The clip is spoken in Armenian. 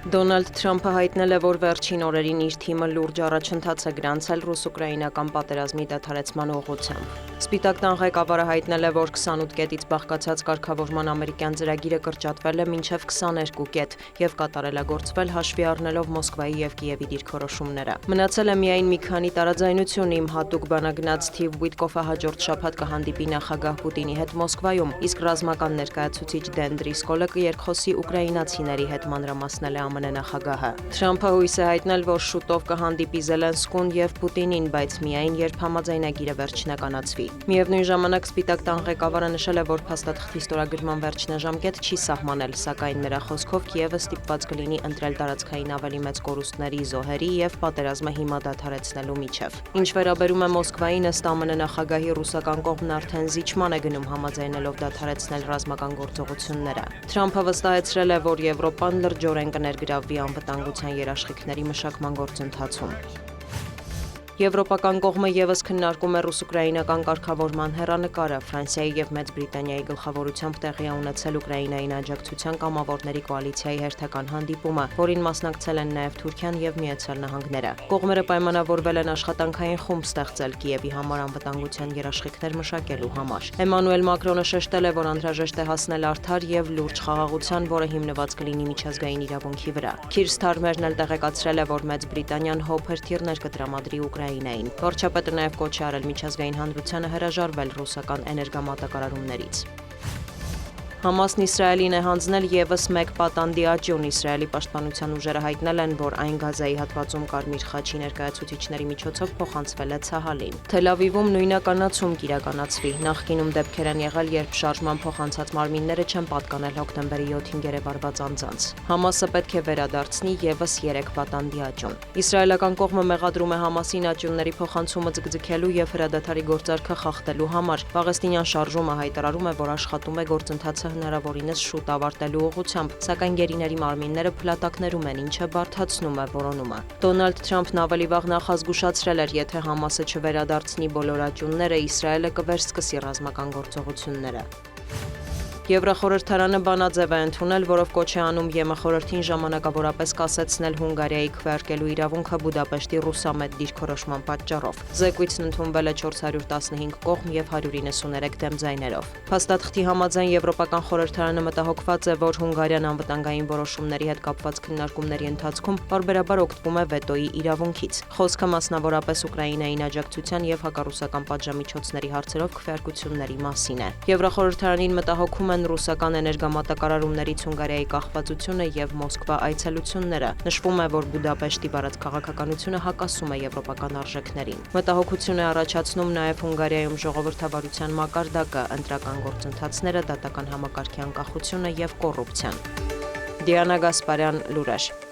Դոնալդ Թրամփը հայտնել է, որ վերջին օրերին իր թիմը լուրջ առաջընթաց է գրանցել ռուս-ուկրաինական պատերազմի դադարեցման ուղղությամբ։ Սպիտակ տան ղեկավարը հայտնել է, որ 28 կետից բաղկացած կարգավորման ամերիկյան ծրագիրը կրճատվել է մինչև 22 կետ և կատարելագործվել հաշվի առնելով Մոսկվայի և Կիևի դիրքորոշումները։ Մնացել է միայն մի քանի տարաձայնություն, իմ հատուկ բանագնաց Սթիվ Ուիտկոֆը հաջորդ շաբաթ կհանդիպի նախագահ Պուտինի հետ Մոսկվայում, իսկ ռազմական ներկայացուցիչ Դեն Դրիսկոլը կերկխոսի ուկրաինացիների հետ մանրամասնել է ԱՄՆ նախագահը։ Թրամփը հույս է հայտնել, որ շուտով կհանդիպի Զելենսկուն և Պուտինին, բայց միայն երբ համաձայնագիրը վերջնականացվի։ Միևնույն ժամանակ Սպիտակ տան ղեկավարը նշել է, որ փաստաթղթի ստորագրման վերջնաժամկետ չի սահմանել, սակայն նրա խոսքով Կիևը ստիպված կլինի ընտրել տարածքային ավելի մեծ կորուստների, զոհերի և պատերազմը հիմա դադարեցնելու միջև։ Ինչ վերաբերում է Մոսկվային, ըստ ԱՄՆ նախագահի ռուսական կողմն արդեն զիջման է գնում համաձայնելով դադարեցնել ռազմական գործողությունները։ Թրամփը վստահեցրել է, որ Եվրոպան լրջորեն կներգրավվի անվտանգության երաշխիքների մշակման գործընթացում։ Եվրոպական կողմը ևս քննարկում է ռուս-ուկրաինական կարգավորման հեռանկարը։ Ֆրանսիայի և Մեծ Բրիտանիայի գլխավորությամբ տեղի է ունեցել Ուկրաինային աջակցության կամավորների կոալիցիայի հերթական հանդիպումը, որին մասնակցել են նաև Թուրքիան և Միացյալ Նահանգները։ Կողմերը պայմանավորվել են աշխատանքային խումբ ստեղծել Կիևի համար անվտանգության երաշխիքներ մշակելու համար։ Էմանուել Մակրոնը շեշտել է, որ անհրաժեշտ է հասնել արդար և լուրջ խաղաղության, որը հիմնված կլինի միջազգային իրավունքի վրա։ Քիր Սթարմերն էլ տեղեկացրել է, որ Մեծ Բրիտանիան հոբհրթիռներ կտրամադրի Ուկրաինային։ Վարչապետը նաև կոչ է արել միջազգային հանրությանը հրաժարվել ռուսական էներգամատակարարումներից։ Համասն Իսրայելին է հանձնել ևս մեկ պատանդի աճյուն։ Իսրայելի պաշտպանության ուժերը հայտնել են, որ այն Գազայի հատվածում Կարմիր խաչի ներկայացուցիչների միջոցով փոխանցվել է Ցահալին։ Թել Ավիվում նույնականացում կիրականացվի։ Նախկինում դեպքեր են եղել, երբ շարժման փոխանցած մարմինները չեն պատկանել հոկտեմբերի 7-ին գերեվարված անձանց։ Համասը պետք է վերադարձնի ևս 3 պատանդի աճյուն։ Իսրայելական կողմը մեղադրում է Համասին աճյունների փոխանցումը ձգձգելու և հրադադարի գործարքը խախտելու համար։ Պաղեստինյան շարժումը հայտարարում է, որ աշխատում է գործընթացը հնարավորինս շուտ ավարտելու ուղղությամբ, սակայն գերիների մարմինները փլատակներում են, ինչը բարդացնում է որոնումը։ Դոնալդ Թրամփն ավելի վաղ նախազգուշացրել էր, եթե Համասը չվերադարձնի բոլոր աճյունները, Իսրայելը կվերսկսի ռազմական գործողությունները։ Եվրախորհրդարանը բանաձև է ընդունել, որով կոչ է անում ԵՄ խորհրդին ժամանակավորապես կասեցնել Հունգարիայի քվեարկելու իրավունքը Բուդապեշտի ռուսամետ դիրքորոշման պատճառով։ Զեկույցն ընդունվել է 415 կողմ և 193 դեմ ձայներով։ Փաստաթղթի համաձայն Եվրոպական խորհրդարանը մտահոգված է, որ Հունգարիան անվտանգային որոշումների հետ կապված քննարկումների ընթացքում պարբերաբար օգտվում է վետոյի իրավունքից։ Խոսքը մասնավորապես Ուկրաինային աջակցության և հակառուսական պատժամիջոցների հարցերով քվեարկությունների մասին է։ Եվրախորհրդարանին մտահոգում են ռուսական էներգամատակարարումներից Հունգարիայի կախվածությունը և Մոսկվա այցելությունները։ Նշվում է, որ Բուդապեշտի բառած քաղաքականությունը հակասում է եվրոպական արժեքներին։ Մտահոգություն է առաջացնում նաև Հունգարիայում ժողովրդավարության մակարդակը, ընտրական գործընթացները, դատական համակարգի անկախությունը և կոռուպցիան։ Դիանա Գասպարյան, լուրեր։